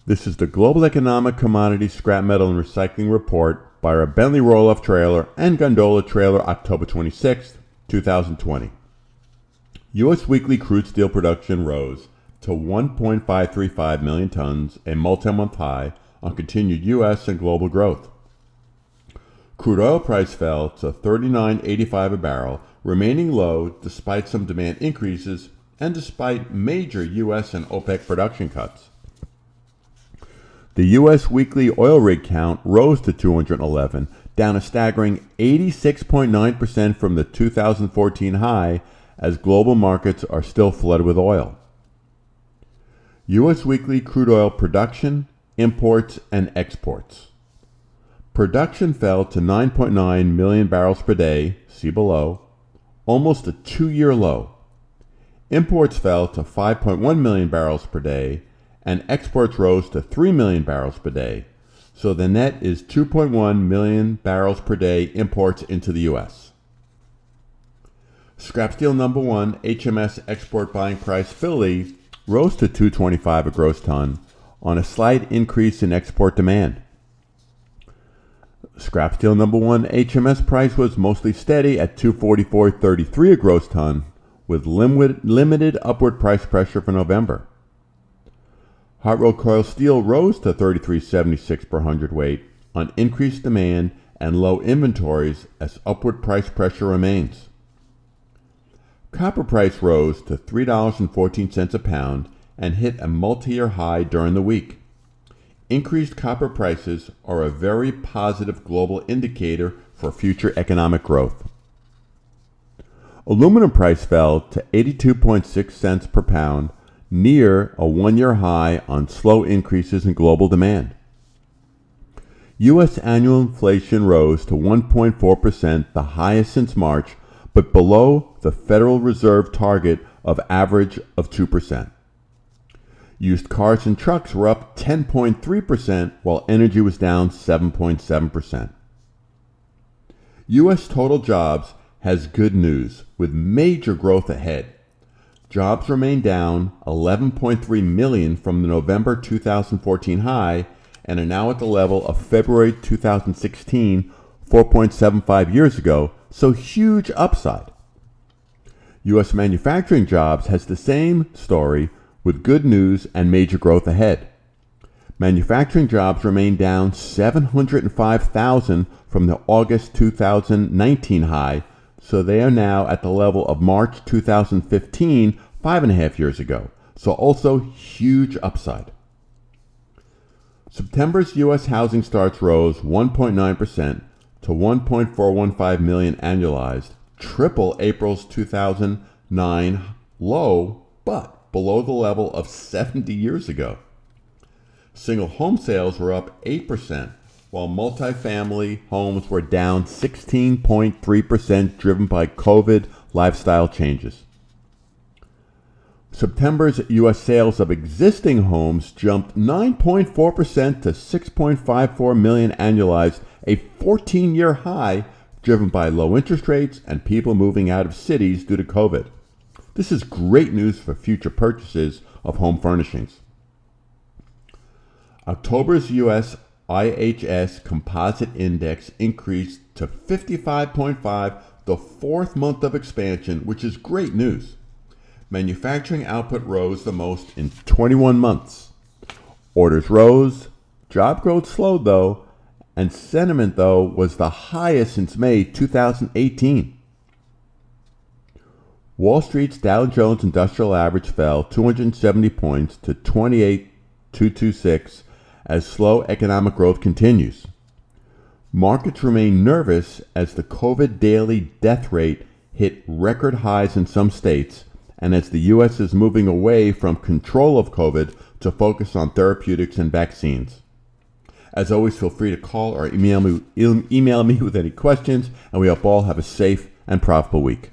This is the Global Economic Commodities Scrap Metal and Recycling Report by our Bentley Roll-Off Trailer and Gondola Trailer, October 26, 2020. U.S. weekly crude steel production rose to 1.535 million tons, a multi-month high on continued U.S. and global growth. Crude oil price fell to $39.85 a barrel, remaining low despite some demand increases and despite major U.S. and OPEC production cuts. The U.S. weekly oil rig count rose to 211, down a staggering 86.9% from the 2014 high, as global markets are still flooded with oil. U.S. weekly crude oil production, imports, and exports. Production fell to 9.9 million barrels per day, see below, almost a two-year low. Imports fell to 5.1 million barrels per day, and exports rose to 3 million barrels per day, so the net is 2.1 million barrels per day imports into the U.S. Scrap steel number one HMS export buying price Philly rose to $225 a gross ton on a slight increase in export demand. Scrap steel number one HMS price was mostly steady at $244.33 a gross ton, with limited upward price pressure for November. Hot rolled coil steel rose to $33.76 per hundredweight on increased demand and low inventories as upward price pressure remains. Copper price rose to $3.14 a pound and hit a multi-year high during the week. Increased copper prices are a very positive global indicator for future economic growth. Aluminum price fell to 82.6 cents per pound, near a one-year high on slow increases in global demand. U.S. annual inflation rose to 1.4%, the highest since March, but below the Federal Reserve target of average of 2%. Used cars and trucks were up 10.3%, while energy was down 7.7%. U.S. total jobs has good news, with major growth ahead. Jobs remain down 11.3 million from the November 2014 high and are now at the level of February 2016, 4.75 years ago, so huge upside. U.S. manufacturing jobs has the same story, with good news and major growth ahead. Manufacturing jobs remain down 705,000 from the August 2019 high, so they are now at the level of March 2015, 5.5 years ago, so also huge upside. September's U.S. housing starts rose 1.9% to 1.415 million annualized, triple April's 2009 low, but below the level of 70 years ago. Single home sales were up 8%, while multifamily homes were down 16.3%, driven by COVID lifestyle changes. September's U.S. sales of existing homes jumped 9.4% to 6.54 million annualized, a 14-year high, driven by low interest rates and people moving out of cities due to COVID. This is great news for future purchases of home furnishings. October's U.S. IHS Composite Index increased to 55.5, the fourth month of expansion, which is great news. Manufacturing output rose the most in 21 months. Orders rose, job growth slowed though, and sentiment though was the highest since May 2018. Wall Street's Dow Jones Industrial Average fell 270 points to 28,226 as slow economic growth continues. Markets remain nervous as the COVID daily death rate hit record highs in some states, and as the U.S. is moving away from control of COVID to focus on therapeutics and vaccines. As always, feel free to call or email me with any questions, and we hope all have a safe and profitable week.